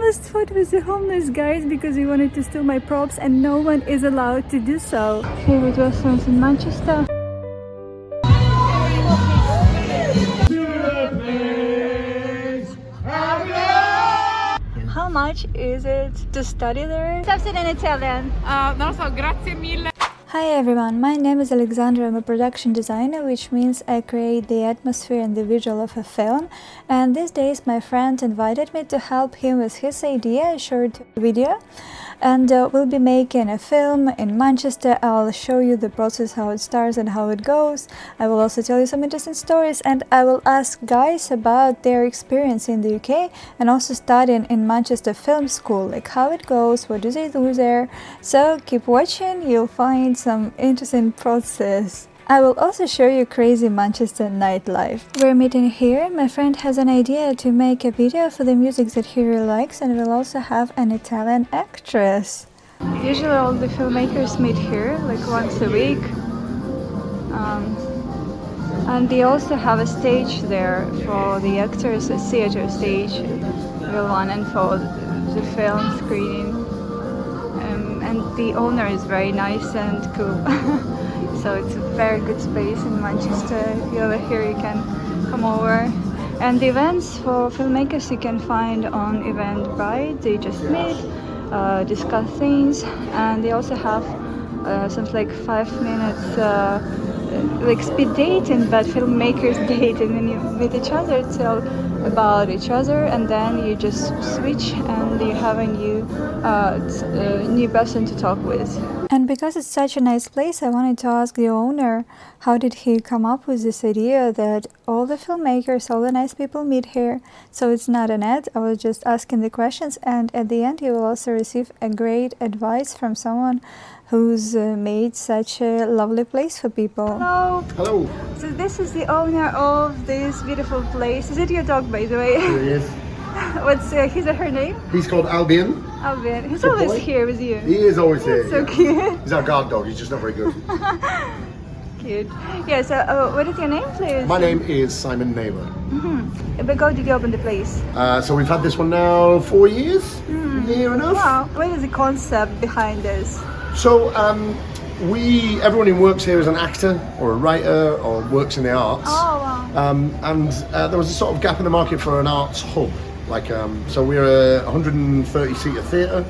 almost fought with the homeless guys because he wanted to steal my props, and no one is allowed to do so. Favorite restaurants in Manchester. How much is it to study there? Stop it in Italian. Non lo so, grazie mille. Hi everyone, my name is Alexandra. I'm a production designer, which means I create the atmosphere and the visual of a film. And these days my friend invited me to help him with his idea, a short video. And we'll be making a film in Manchester. I'll show you the process, how it starts and how it goes. I will also tell you some interesting stories, and I will ask guys about their experience in the UK and also studying in Manchester Film School, like how it goes, what do they do there. So keep watching, you'll find some interesting process. I will also show you crazy Manchester nightlife. We're meeting here. My friend has an idea to make a video for the music that he really likes, and we'll also have an Italian actress. Usually all the filmmakers meet here like once a week. And they also have a stage there for the actors, a theater stage, real one, and for the film screening. And the owner is very nice and cool. So it's a very good space in Manchester. If you're over here, you can come over. And the events for filmmakers you can find on Eventbrite. They just meet, discuss things, and they also have something like 5 minutes like speed dating, but filmmakers dating, and you meet each other, tell about each other, and then you just switch and you have a new person to talk with. And because it's such a nice place, I wanted to ask the owner, how did he come up with this idea that all the filmmakers, all the nice people meet here? So it's not an ad, I was just asking the questions, and at the end you will also receive a great advice from someone who's made such a lovely place for people. Hello. Hello. So this is the owner of this beautiful place. Is it your dog, by the way? Here he is. What's his or her name? He's called Albion. Albion. He's Good always boy. here with you. He is always here. So yeah. cute. He's our guard dog. He's just not very good. Cute. Yeah, so what is your name, please? My name is Simon Neighbour. But how did you open the place? So we've had this one now 4 years, near enough. Wow. What is the concept behind this? So everyone who works here is an actor or a writer or works in the arts. Oh, wow. And there was a sort of gap in the market for an arts hub. So we're a 130-seater theatre,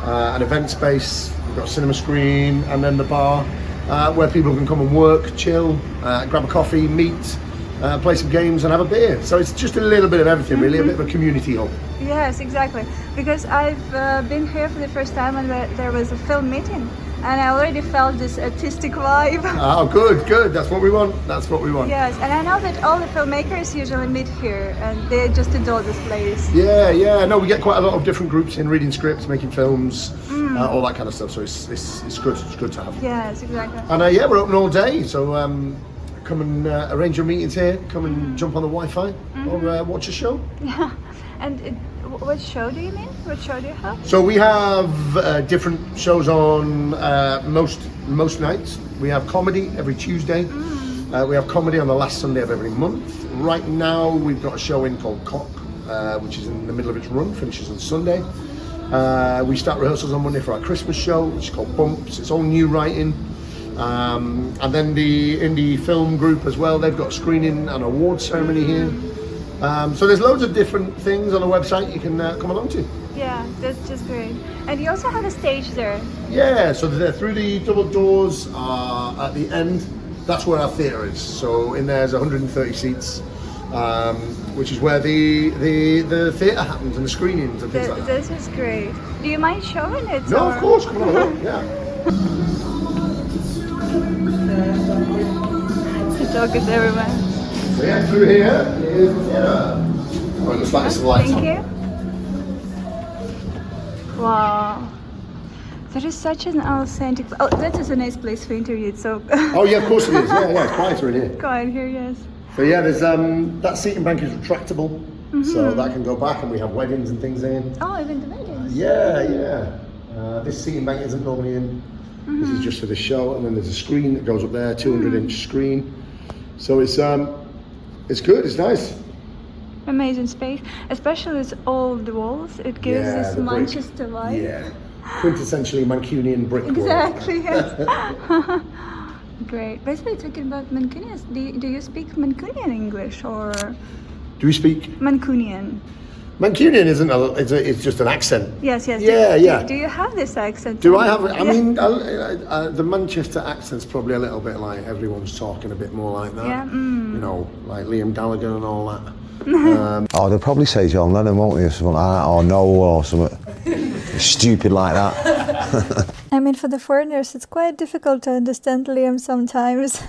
an event space. We've got a cinema screen, and then the bar where people can come and work, chill, grab a coffee, meet, play some games and have a beer. So it's just a little bit of everything, really, a bit of a community hub. Yes, exactly. Because I've been here for the first time when there was a film meeting, and I already felt this artistic vibe. Oh, good. That's what we want. Yes, and I know that all the filmmakers usually meet here, and they just adore this place. Yeah. No, we get quite a lot of different groups in, reading scripts, making films, all that kind of stuff. So it's good. It's good to have. Yes, exactly. And we're open all day. So come and arrange your meetings here. Come and jump on the Wi-Fi or watch a show. Yeah. And what show do you mean? What show do you have? So we have different shows on most nights. We have comedy every Tuesday. We have comedy on the last Sunday of every month. Right now we've got a show in called Cock, which is in the middle of its run, finishes on Sunday. We start rehearsals on Monday for our Christmas show, which is called Bumps. It's all new writing. And then the indie film group as well, they've got a screening and award ceremony here. So there's loads of different things on the website you can come along to. Yeah, that's just great. And you also have a stage there. Yeah, so through the double doors at the end, that's where our theatre is. So in there's 130 seats, which is where the theatre happens and the screenings and things like that. This is great. Do you mind showing it? No, of course, come on along, yeah. The dog is everywhere. So yeah, through here is the theatre. Oh, just like some lights on. Thank you. Wow. That is such an authentic... Oh, that is a nice place for interviews, so... Oh yeah, of course it is. Yeah, it's quieter in here. Quiet here, yes. So yeah, there's that seating bank is retractable, so that can go back, and we have weddings and things in. Oh, even the weddings. Yeah. This seating bank isn't normally in. This is just for the show, and then there's a screen that goes up there, 200-inch screen. So it's good. It's nice. Amazing space, especially with all the walls. It gives Yeah, this the brick. Manchester vibe. Yeah, quintessentially Mancunian brickwork. Exactly. Yes. Great. By the way, talking about Mancunians, do you speak Mancunian English or Do we speak? Mancunian? Mancunian isn't it's just an accent. Yes, yes. Yeah, yeah. Do you have this accent? Do I have? I Yeah. mean, the Manchester accent's probably a little bit like everyone's talking a bit more like that. Yeah. You know, like Liam Gallagher and all that. Oh, they'll probably say John Lennon, won't they, or something like that, or Noel or something stupid like that. I mean, for the foreigners, it's quite difficult to understand Liam sometimes.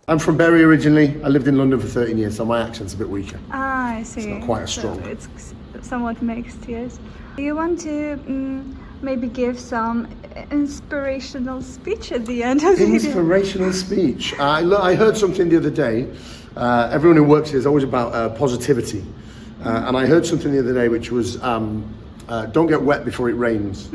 I'm from Bury originally. I lived in London for 13 years, so my accent's a bit weaker. Ah, I see. not quite as strong. So it's somewhat mixed, yes. Do you want to maybe give some inspirational speech at the end of the video? Inspirational speech. I heard something the other day. Everyone who works here is always about positivity. And I heard something the other day which was don't get wet before it rains.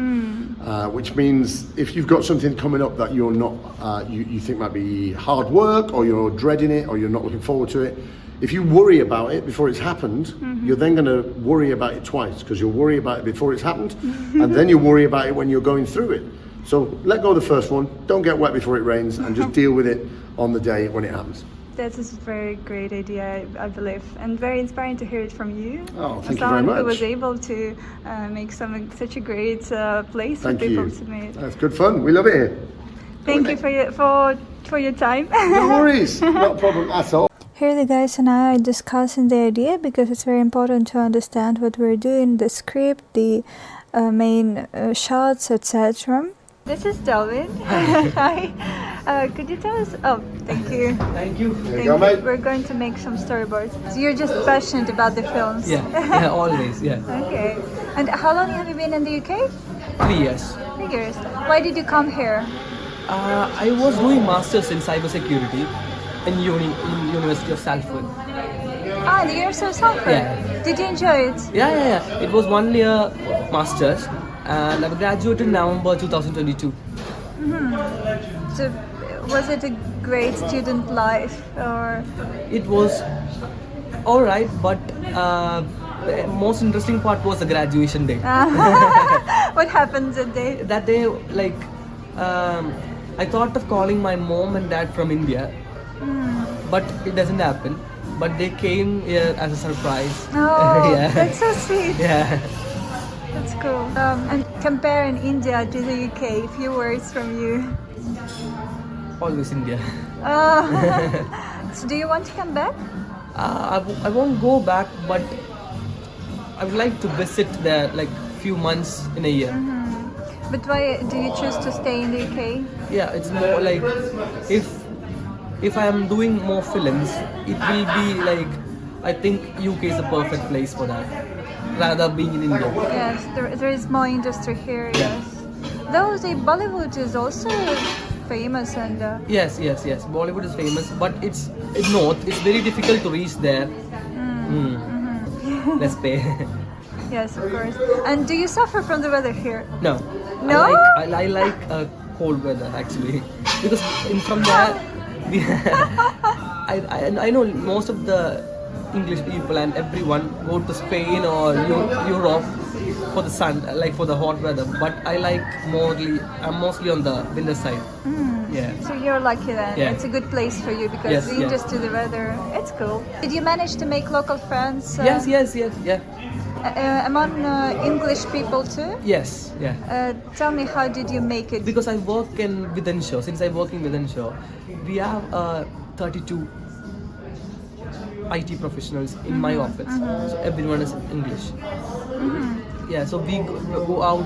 Which means if you've got something coming up that you're not, you think might be hard work, or you're dreading it, or you're not looking forward to it, if you worry about it before it's happened, you're then going to worry about it twice, because you'll worry about it before it's happened, and then you worry about it when you're going through it. So let go of the first one, don't get wet before it rains, and just deal with it on the day when it happens. That is a very great idea, I believe, and very inspiring to hear it from you. Oh, thank As you very someone much. who was able to make such a great place Thank for people you. to meet. That's good fun. We love it here. Thank you for your time. No worries. Not a problem at all. Here the guys and I are discussing the idea because it's very important to understand what we're doing, the script, the main shots, etc. This is Delvin. Hi. Could you tell us? Oh, thank you. Thank you. There you go, mate. We're going to make some storyboards. So you're just passionate about the films. Yeah, always, yeah. Okay. And how long have you been in the UK? 3 years. 3 years. Why did you come here? I was doing masters in cybersecurity in University of Salford. Ah, the University of Salford. Yeah. Did you enjoy it? Yeah. It was 1 year masters, and I graduated in November 2022. So, was it a great student life or? It was all right, but the most interesting part was the graduation day. What happened that day? That day, like, I thought of calling my mom and dad from India, but it doesn't happen. But they came here as a surprise. Oh, Yeah. that's so sweet. Yeah. That's cool. And comparing India to the UK, a few words from you. Always India. So do you want to come back? I won't go back, but I would like to visit there like few months in a year. But why do you choose to stay in the UK? Yeah, it's more like if I am doing more films, it will be like, I think UK is the perfect place for that, rather being in India. Yes, there is more industry here. Yes. Though the Bollywood is also famous and. Yes. Bollywood is famous, but it's in north. It's very difficult to reach there. Let's pay. Yes, of course. And do you suffer from the weather here? No. No? I like cold weather actually, because from there, I know most of the English people and everyone go to Spain or Europe for the sun, like for the hot weather. But I'm mostly on the winter side. Yeah. So you're lucky then. Yeah. It's a good place for you because Yes, the industry, the weather, it's cool. Did you manage to make local friends? Yes. Yeah. Among English people too? Yes. Yeah. Tell me, how did you make it? Because I work in Videnshaw. Since I work in Videnshaw, we have 32 IT professionals in my office. So everyone is English. Yeah. So we go out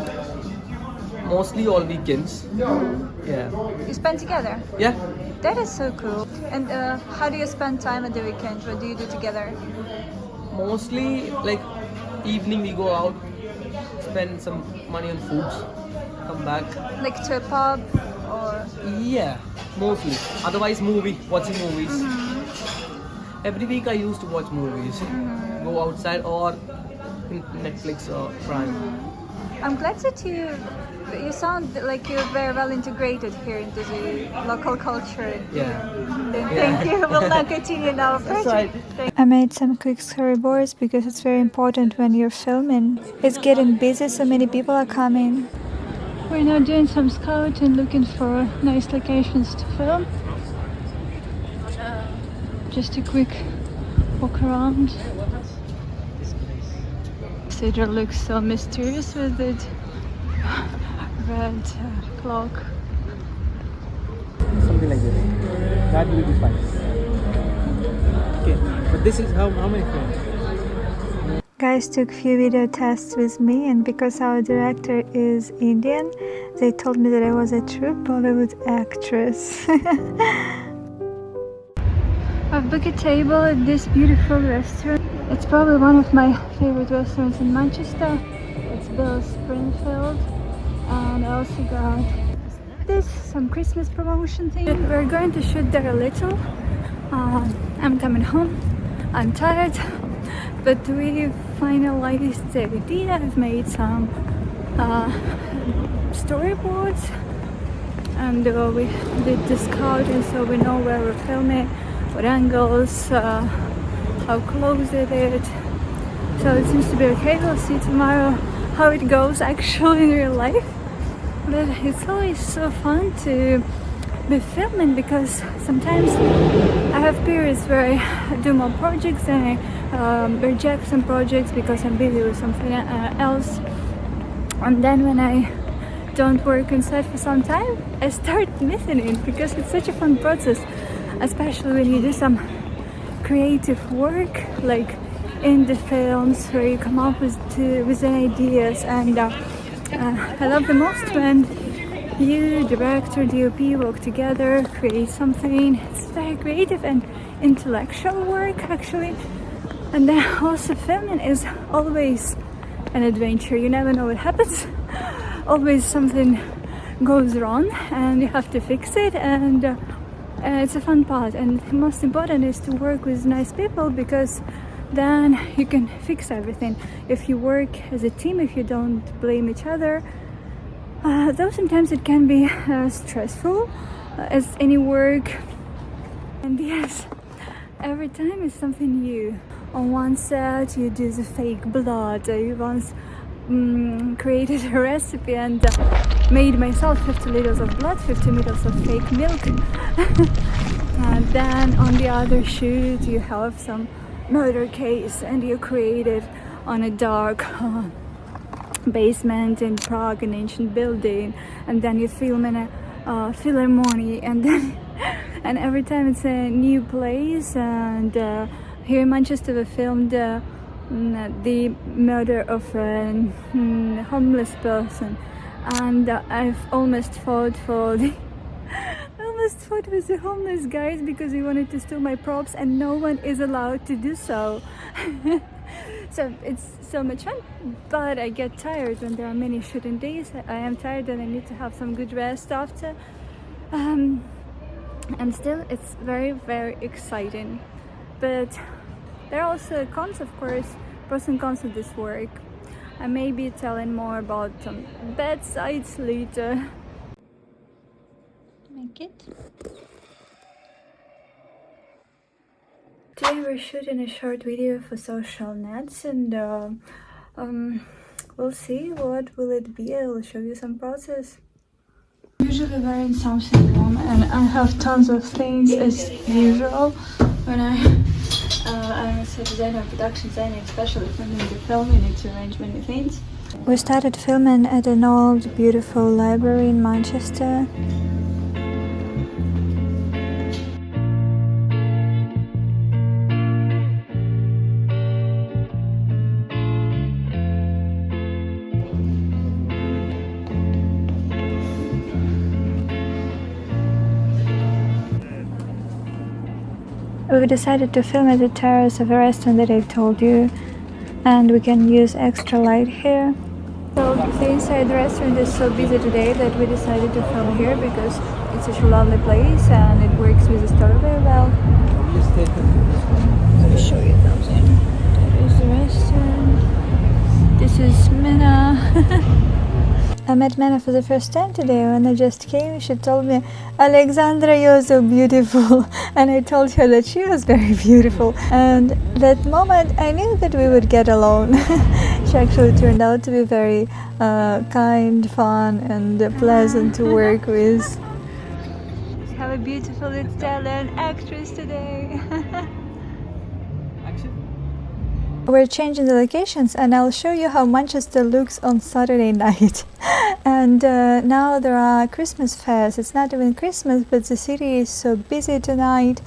mostly all weekends. Yeah. You spend together? Yeah. That is so cool. And how do you spend time at the weekend? What do you do together? Mostly like evening we go out, spend some money on foods, come back. Like to a pub or? Yeah, mostly. Otherwise watching movies. Every week I used to watch movies. Go outside or Netflix or Prime. I'm glad that you sound like you're very well integrated here into the local culture. Yeah. Thank you. We'll now continue now. That's right. I made some quick storyboards because it's very important when you're filming. It's getting busy, so many people are coming. We're now doing some scouting, looking for nice locations to film. Just a quick walk around. Cathedral looks so mysterious with it red clock. Something like this. That will be fine. Okay, but this is how many frames? Guys took few video tests with me, and because our director is Indian, they told me that I was a true Bollywood actress. I've booked a table at this beautiful restaurant. It's probably one of my favorite restaurants in Manchester. It's Bill Springfield, and I also got this, some Christmas promotion thing. We're going to shoot there a little. I'm coming home. I'm tired, but we finalized the idea. I've made some storyboards, and we did the scouting, so we know where we're filming, what angles, how close it is. So it seems to be okay. We'll see tomorrow how it goes actually in real life. But it's always so fun to be filming, because sometimes I have periods where I do more projects and I reject some projects because I'm busy with something else. And then when I don't work on set for some time, I start missing it, because it's such a fun process, especially when you do some creative work like in the films where you come up with ideas. And I love the most when you, director, DOP work together, create something. It's very creative and intellectual work actually. And then also filming is always an adventure. You never know what happens. Always something goes wrong and you have to fix it, and it's a fun part. And the most important is to work with nice people, because then you can fix everything. If you work as a team, if you don't blame each other, though sometimes it can be stressful as any work. And yes, every time is something new. On one set you do the fake blood. I once created a recipe and made myself 50 liters of blood, 50 liters of fake milk. And then on the other shoot you have some murder case and you create it on a dark basement in Prague, an ancient building, and then you film in a philharmonic, and then and every time it's a new place. And here in Manchester we filmed the murder of a homeless person, and I've almost fought with the homeless guys because he wanted to steal my props, and no one is allowed to do so. So it's so much fun, but I get tired when there are many shooting days. I am tired and I need to have some good rest after. And still, it's very, very exciting. But there are also cons, of course, pros and cons of this work. I may be telling more about some bad sides later. Make it. Today we're shooting a short video for social nets, and we'll see what will it be. I will show you some process. I'm usually wearing something warm, and I have tons of things as usual when I'm a set designer, production designer, especially filming the film. You need to arrange many things. We started filming at an old beautiful library in Manchester. We decided to film at the terrace of a restaurant that I told you, and we can use extra light here. So the inside the restaurant is so busy today that we decided to film here because it's such a lovely place and it works with the story very well. Let me show you something. That is the restaurant. This is Mena. I met Mena for the first time today. When I just came, she told me, Alexandra, you're so beautiful. And I told her that she was very beautiful. And that moment, I knew that we would get along. She actually turned out to be very kind, fun, and pleasant to work with. We have a beautiful Italian actress today. We're changing the locations and I'll show you how Manchester looks on Saturday night. And now there are Christmas fairs. It's not even Christmas, but the city is so busy tonight.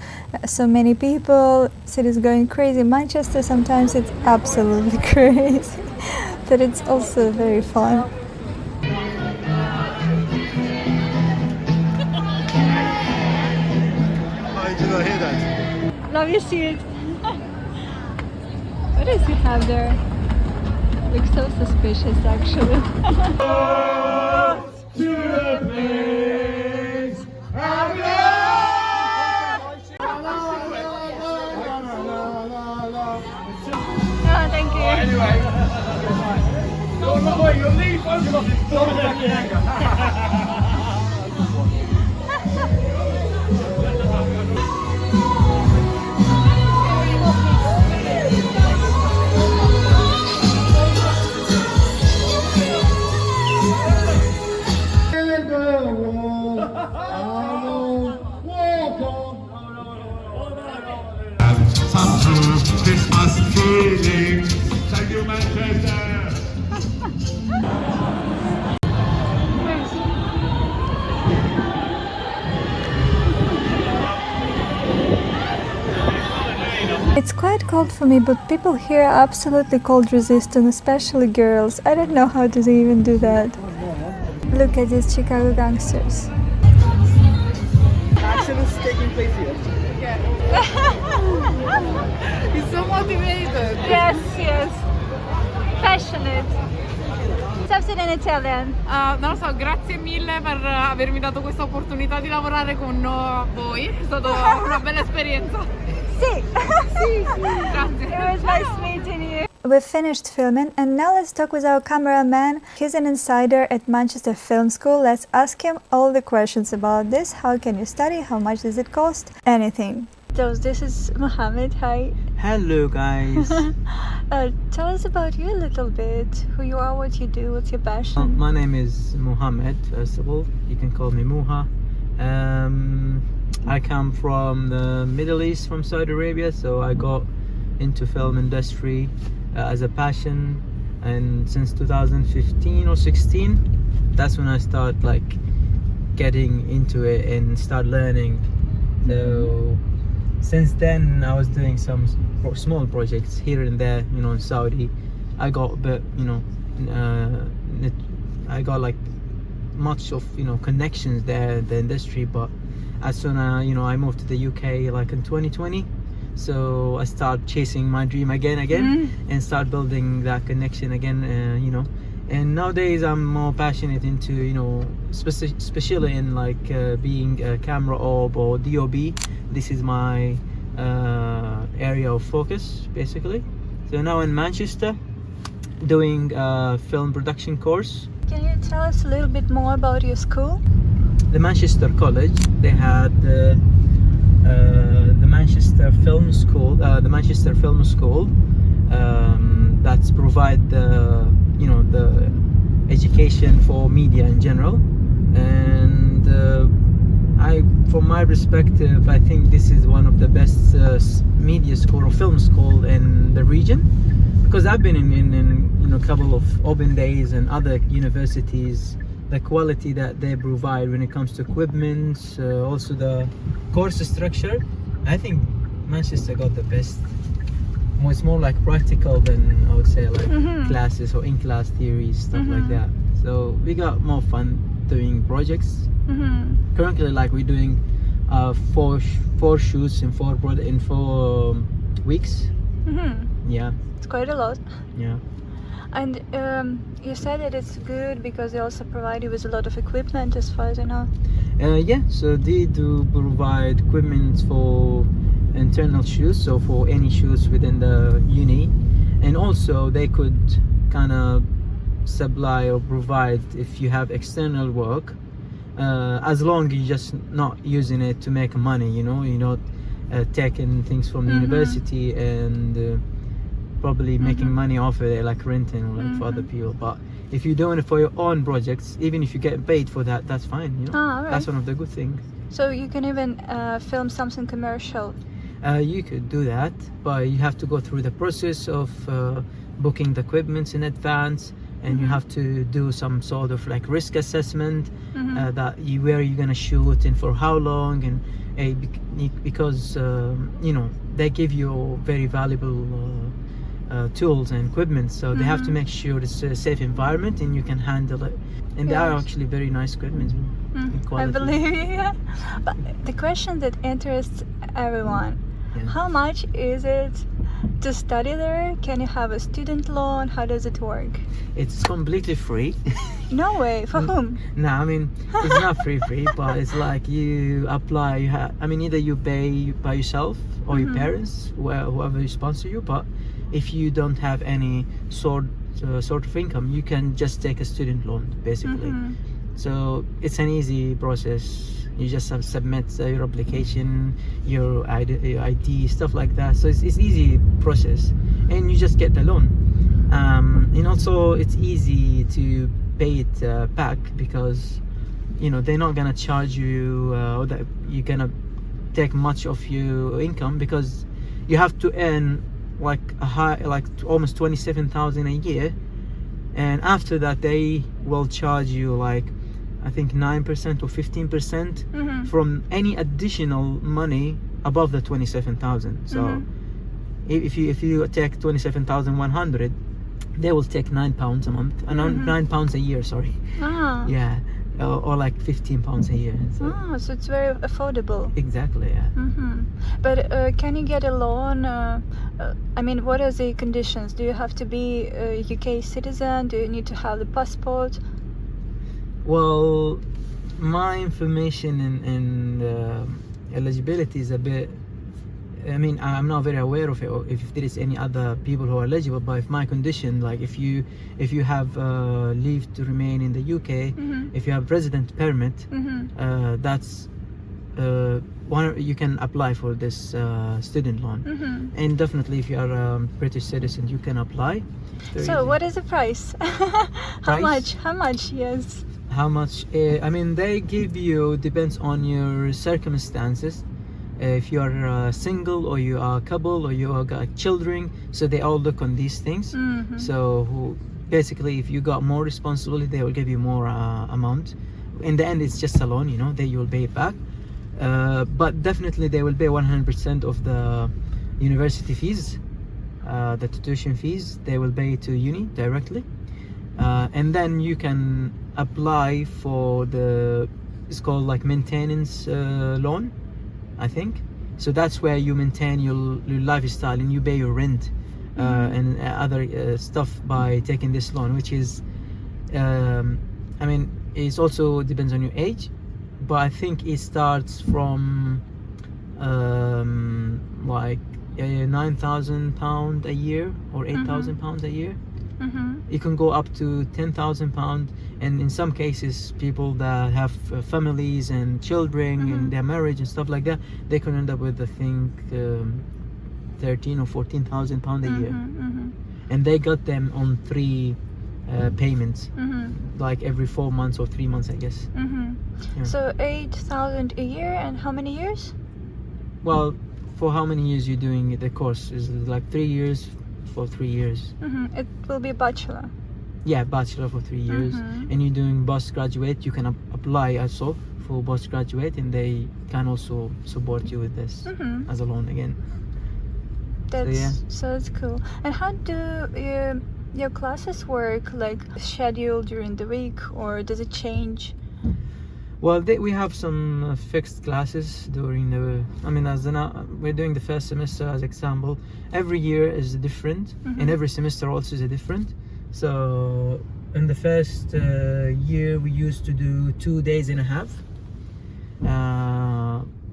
So many people, city's going crazy. Manchester, sometimes it's absolutely crazy, but it's also very fun. Oh, did I hear that? Love your seat. What does he have there? Looks so suspicious, actually. No, thank you. Christmas feeling. Thank you, Manchester. It's quite cold for me, but people here are absolutely cold resistant, especially girls. I don't know how do they even do that. Look at these Chicago gangsters. Action is taking place here. He's so motivated. Yes, yes. Passionate. Said in Italian. Non lo so, grazie mille per avermi dato questa opportunità di lavorare con voi. È stata una bella esperienza. Sì. Grazie. It was nice meeting you. We've finished filming and now let's talk with our cameraman. He's an insider at Manchester Film School. Let's ask him all the questions about this. How can you study? How much does it cost? Anything. So this is Mohammed. Hi. Hello guys. Tell us about you a little bit. Who you are, what you do, what's your passion? My name is Mohammed, first of all. You can call me Muha. I come from the Middle East, from Saudi Arabia, so I got into film industry as a passion, and since 2015 or 16, that's when I start like getting into it and start learning. So since then I was doing some small projects here and there, you know, in Saudi. I got a bit, you know, I got like much of, you know, connections there in the industry, but as soon as, you know, I moved to the UK like in 2020, so I start chasing my dream again and start building that connection again, you know. And nowadays I'm more passionate into, you know, especially in like being a camera op or DOB. This is my area of focus basically. So now in Manchester doing a film production course. Can you tell us a little bit more about your school? The Manchester College, they had the Manchester Film School, that's provide the, you know, the education for media in general. And from my perspective, I think this is one of the best media school or film school in the region, because I've been in you know, a couple of open days and other universities. The quality that they provide when it comes to equipment, also the course structure, I think Manchester got the best. It's more like practical than, I would say, like classes or in-class theories, stuff like that. So we got more fun doing projects. Currently, like, we're doing four shoots in 4 weeks. Yeah, It's quite a lot. yeah. And you said that it's good because they also provide you with a lot of equipment, as far as I know. Yeah, so they do provide equipment for internal shoots, so for any shoots within the uni, and also they could kind of supply or provide if you have external work, as long as you're just not using it to make money, you know, you're not taking things from the university and probably making money off of it, like renting or like for other people. But if you're doing it for your own projects, even if you get paid for that, that's fine, you know. Alright. That's one of the good things. So you can even film something commercial. You could do that, but you have to go through the process of booking the equipment in advance, and you have to do some sort of like risk assessment, where you're gonna shoot and for how long, and because you know, they give you very valuable tools and equipment, so they have to make sure it's a safe environment and you can handle it. And they are actually very nice equipment. In I quality. believe you. Yeah. But the question that interests everyone: how much is it to study there? Can you have a student loan? How does it work? It's completely free. No way. For whom? No, I mean, it's not free, but it's like you apply. I mean, either you pay by yourself or your parents, whoever sponsor you. But if you don't have any sort of income, you can just take a student loan, basically. So it's an easy process. You just have to submit your application, your ID, stuff like that. So it's easy process, and you just get the loan. And also it's easy to pay it back, because you know they're not gonna charge you or that you're gonna take much of your income, because you have to earn like almost 27,000 a year, and after that they will charge you like I think 9% or 15% from any additional money above the 27,000. So if you take 27,100, they will take £9 a month, £9 a year. Sorry. Yeah, or like £15 a year. So. So it's very affordable. Exactly. Yeah. But can you get a loan? I mean, what are the conditions? Do you have to be a UK citizen? Do you need to have the passport? Well, my information and eligibility is a bit. I mean, I'm not very aware of it, or if there is any other people who are eligible. But if my condition, like if you have leave to remain in the UK, if you have resident permit, that's you can apply for this student loan. And definitely, if you are a British citizen, you can apply. So, what is the price? How much? How much? Yes. How much? I mean, they give you, depends on your circumstances. If you are single, or you are a couple, or you are got children, so they all look on these things. So basically, if you got more responsibility, they will give you more amount. In the end, it's just a loan, you know, you will pay it back. But definitely they will pay 100% of the university fees, the tuition fees. They will pay to uni directly. And then you can apply for it's called like maintenance loan, I think. So that's where you maintain your lifestyle and you pay your rent and other stuff by taking this loan, which is I mean, it also depends on your age, but I think it starts from like £9,000 a year or £8,000 a year. You can go up to £10,000, and in some cases, people that have families and children and their marriage and stuff like that, they can end up with I think £13,000 or £14,000 a year, and they got them on 3 payments, like every 4 months or 3 months, I guess. Yeah. So 8,000 a year, and how many years? Well, for how many years you're doing the course? Is it like 3 years? For 3 years. It will be a bachelor. Yeah, bachelor for 3 years. And you're doing postgraduate, you can apply also for postgraduate, and they can also support you with this as a loan again. So it's cool. And how do your classes work? Like schedule during the week, or does it change? Well, we have some fixed classes during the. I mean, we're doing the first semester as example. Every year is different, and every semester also is different. So, in the first year, we used to do 2 days and a half.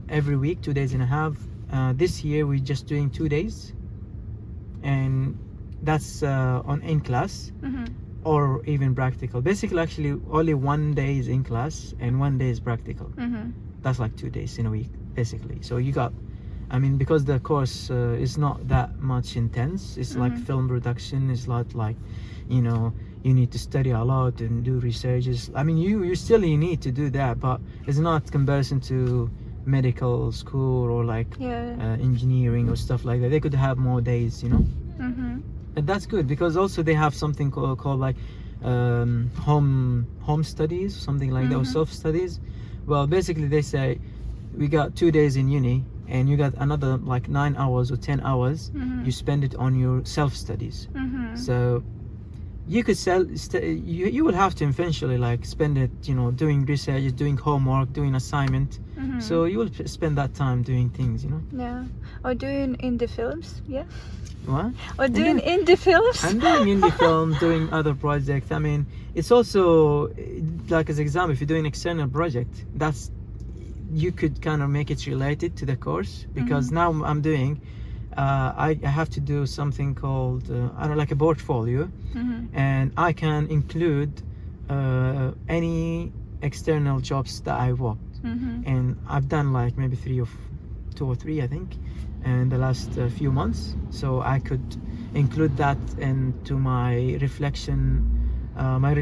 Every week, 2 days and a half. This year, we're just doing 2 days, and That's on in class Mm-hmm. or even practical. Basically, actually, only 1 day is in class and 1 day is practical. Mm-hmm. That's like 2 days in a week, basically. So you got, I mean, because the course is not that much intense. It's like film production. It's not like, you know, you need to study a lot and do researches. I mean, you still need to do that, but it's not comparison to medical school or like engineering or stuff like that. They could have more days, you know. Mm-hmm. And that's good because also they have something called like home studies, something like that, or self studies. Well, basically they say we got 2 days in uni and you got another like 9 hours or 10 hours. You spend it on your self studies. So you could you will have to eventually like spend it, you know, doing research, doing homework, doing assignment. So you will spend that time doing things, you know. Yeah. Or doing indie films. Yeah. What? Or doing indie films. I'm doing indie film, doing other projects. I mean, it's also like as example, if you're doing external project, that's you could kind of make it related to the course because now I'm doing. I have to do something called I don't know, like a portfolio, and I can include any external jobs that I worked, and I've done like maybe 2 or 3 I think in the last few months, so I could include that into my reflection, my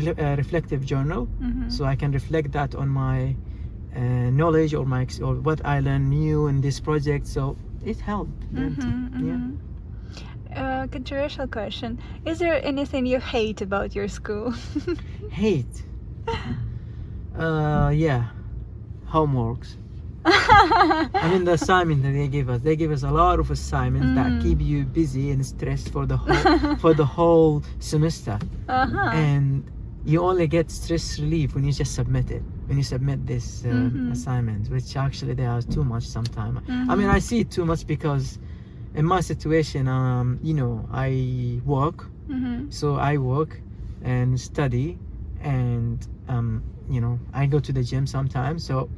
reflective journal, so I can reflect that on my knowledge or what I learned new in this project. So it helped. Controversial question. Is there anything you hate about your school? Hate? Yeah, homeworks. I mean the assignment that they give us a lot of assignments that keep you busy and stressed for the whole semester, and you only get stress relief when you just submit it. When you submit this assignment, which actually they are too much sometimes. I mean, I see it too much because in my situation, you know, I work, so I work and study, and you know, I go to the gym sometimes. So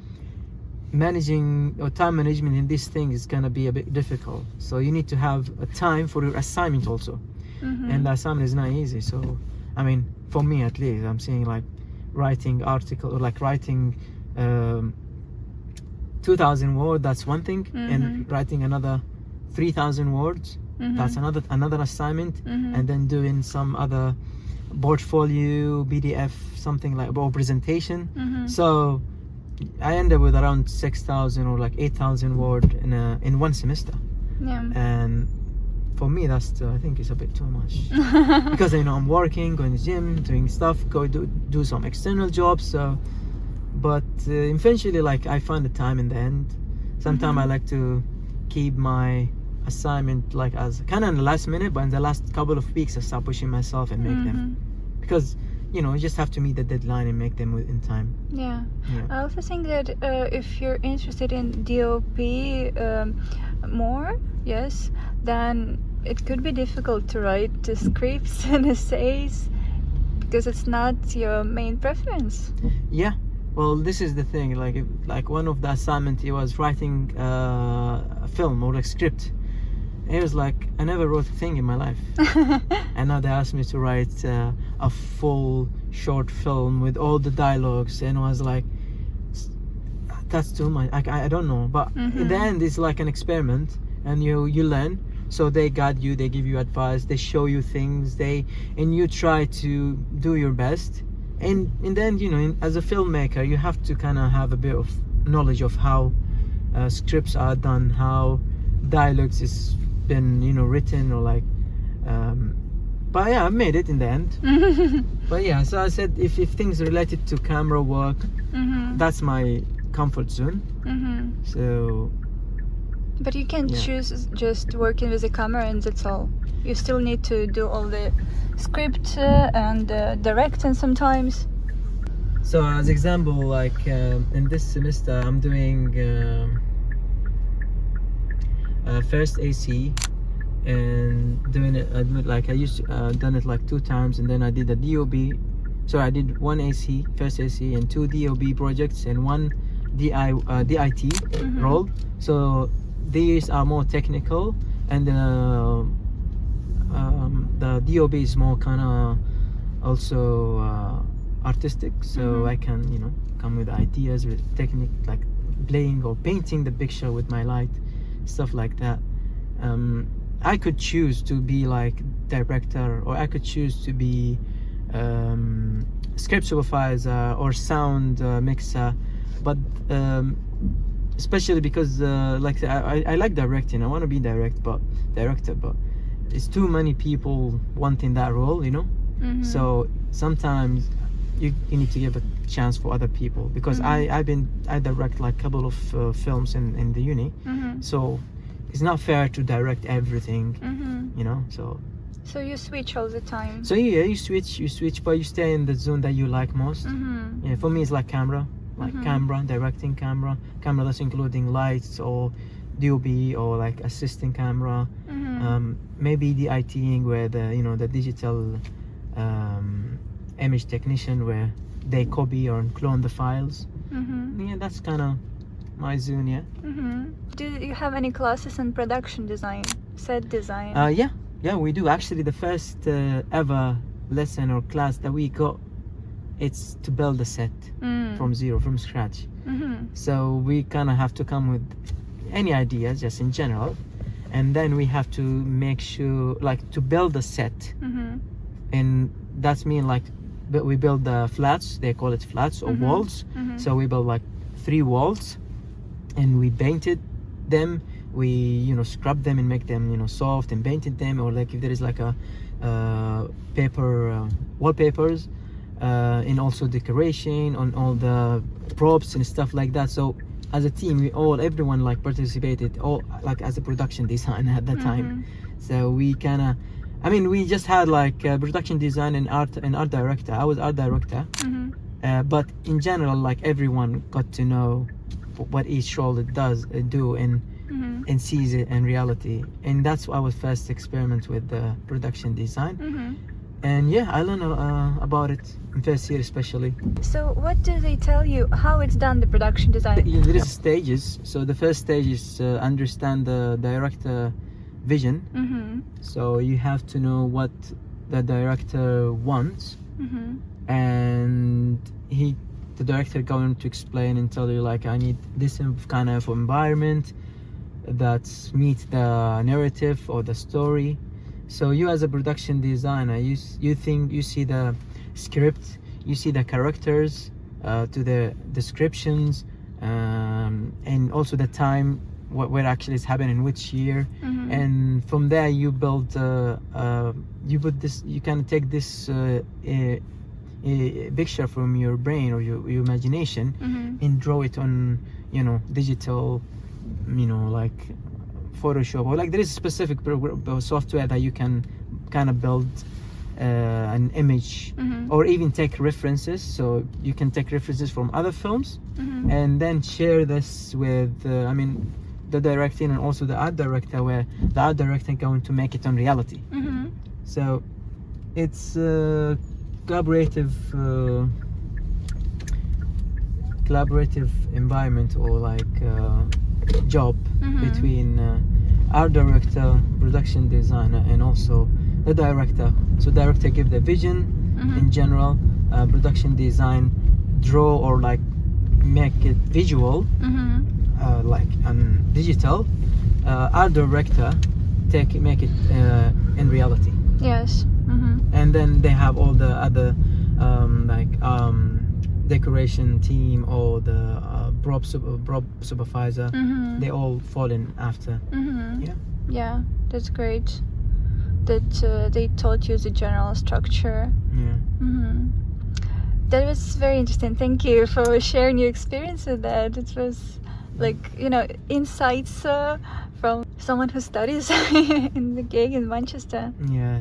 managing or time management in this thing is gonna be a bit difficult. So you need to have a time for your assignment also, and the assignment is not easy. So I mean, for me at least, I'm seeing like writing article or like writing 2,000 words, that's one thing, and writing another 3,000 words, that's another assignment, and then doing some other portfolio, PDF, something like, or presentation. So I end up with around 6,000 or like 8,000 words in one semester. And for me, that's I think it's a bit too much because you know I'm working, going to the gym, doing stuff, go do some external jobs. So, but eventually, like I find the time in the end. Sometimes I like to keep my assignment like as kind of in the last minute, but in the last couple of weeks I start pushing myself and make them because you know you just have to meet the deadline and make them in time. Yeah. I also think that if you're interested in DOP more, yes, then it could be difficult to write the scripts and essays because it's not your main preference. Yeah, well, this is the thing. Like one of the assignment, it was writing a film or a script. It was like I never wrote a thing in my life, and now they asked me to write a full short film with all the dialogues, and I was like, that's too much. I don't know, but in the end, it's like an experiment, and you learn. So they guide you, they give you advice, they show you things, and you try to do your best. And in the end, you know, as a filmmaker, you have to kind of have a bit of knowledge of how scripts are done, how dialogues is been, you know, written, or like. But yeah, I made it in the end. But yeah, so I said if things related to camera work, that's my comfort zone. So. But you can choose just working with the camera and that's all. You still need to do all the script and directing sometimes. So as example, like in this semester, I'm doing first AC and doing it. Like I used to done it like 2 times, and then I did a DOB. So I did 1 AC, first AC, and 2 DOB projects and 1 DIT role. So these are more technical, and the DOB is more kind of also artistic, so I can, you know, come with ideas, with technique, like playing or painting the picture with my light, stuff like that. I could choose to be like director, or I could choose to be script supervisor or sound mixer, but especially because like I like directing. I want to be director, but it's too many people wanting that role, you know. So sometimes you need to give a chance for other people, because I direct like a couple of films in the uni, so it's not fair to direct everything, you know. So you switch all the time. So yeah, you switch, but you stay in the zone that you like most. Yeah, for me it's like camera, directing camera that's including lights or DOB or like assisting camera, maybe the ITing where the, you know, the digital image technician where they copy or clone the files. Yeah, that's kind of my zone. Yeah. Do you have any classes in production design, set design? Yeah, we do. Actually, the first ever lesson or class that we got, it's to build a set from zero, from scratch. So we kind of have to come with any ideas, just in general, and then we have to make sure, like, to build a set, and that's mean like we build the flats. They call it flats or walls. So we build like 3 walls, and we painted them. We, you know, scrub them and make them, you know, soft, and painted them. Or like if there is like a paper wallpapers, and also decoration on all the props and stuff like that. So as a team, everyone like participated, all like as a production design at that time. So we kind of, I mean, we just had like production design and art director. I was art director, but in general, like everyone got to know what each role it does do, and sees it in reality. And that's why I was first experiment with the production design. And yeah, I learned about it in first year especially. So what do they tell you how it's done, the production design? There is stages. So the first stage is understand the director vision. So you have to know what the director wants, and the director going to explain and tell you like, I need this kind of environment that meets the narrative or the story. So you as a production designer, you see the script, you see the characters, to the descriptions, and also the time what actually is happening, which year, and from there you build you can take this a picture from your brain or your imagination, and draw it on, you know, digital, you know, like Photoshop, or like there is a specific software that you can kind of build an image, or even take references. So you can take references from other films, and then share this with the directing and also the art director, where the art director going to make it on reality. So it's collaborative environment, or like job between art director, production designer, and also the director. So director give the vision in general, production design draw or like make it visual, like digital, art director make it in reality. Yes. And then they have all the other decoration team, or the prop supervisor. They all fall in after. Yeah, that's great that they taught you the general structure. That was very interesting. Thank you for sharing your experience with that. It was like, you know, insights from someone who studies in the gig in Manchester. Yeah,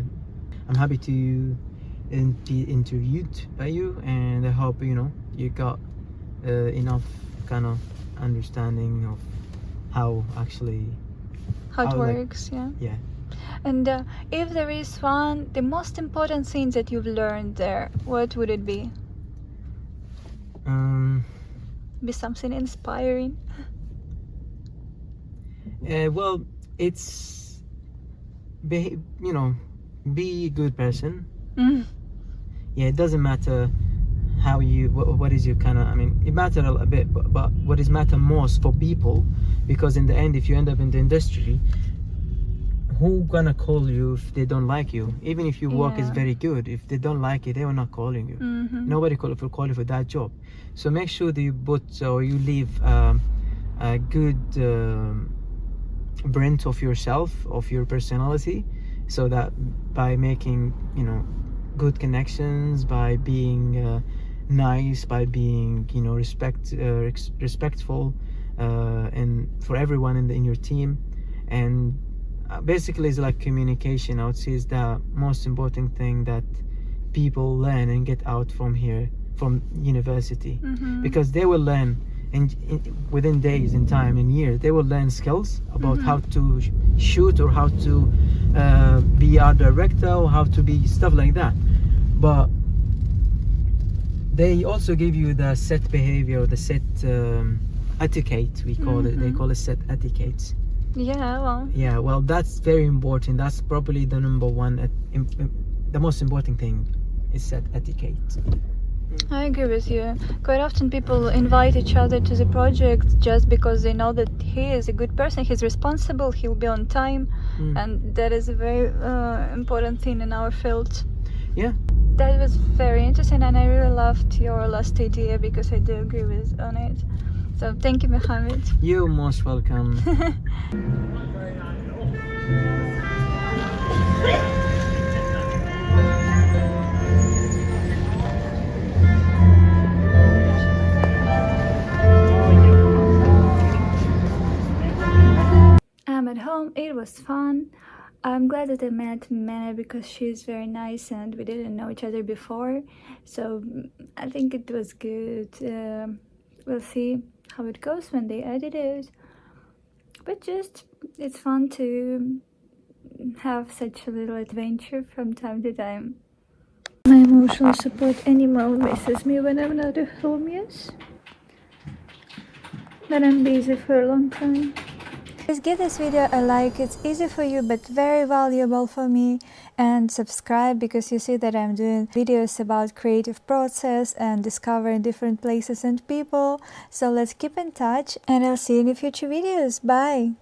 I'm happy to be interviewed by you, and I hope, you know, you got enough kind of understanding of how it works. Yeah. And if there is the most important thing that you've learned there, what would it be? Be something inspiring. Well, it's be a good person. Mm. Yeah, it doesn't matter how you what is your kind of, I mean, it matters a bit, but what is matter most for people, because in the end, if you end up in the industry, who gonna call you if they don't like you? Even if your work is Yeah. very good, if they don't like it, they are not calling you. Mm-hmm. Nobody call you for that job. So make sure that you put or you leave a good brand of yourself, of your personality, so that by making, you know, good connections, by being nice, by being, you know, respectful, and for everyone in your team, and basically it's like communication. I would say is the most important thing that people learn and get out from here, from university, because they will learn within days, in time, in years, they will learn skills about how to shoot, or how to be art director, or how to be stuff like that. But they also give you the set behavior, the set etiquette, we call it. They call it set etiquette. Yeah, well. Yeah, well, that's very important. That's probably the number one, the most important thing is set etiquette. I agree with you. Quite often people invite each other to the project just because they know that he is a good person, he's responsible, he'll be on time, and that is a very important thing in our field. Yeah. That was very interesting, and I really loved your last idea because I do agree with on it. So thank you, Mohammed. You're most welcome. I'm at home, it was fun. I'm glad that I met Mena because she's very nice and we didn't know each other before. So I think it was good. We'll see how it goes when they edit it. But just, it's fun to have such a little adventure from time to time. My emotional support animal misses me when I'm not at home, yes? But I'm busy for a long time. Please give this video a like, it's easy for you but very valuable for me, and subscribe because you see that I'm doing videos about creative process and discovering different places and people. So let's keep in touch and I'll see you in the future videos. Bye!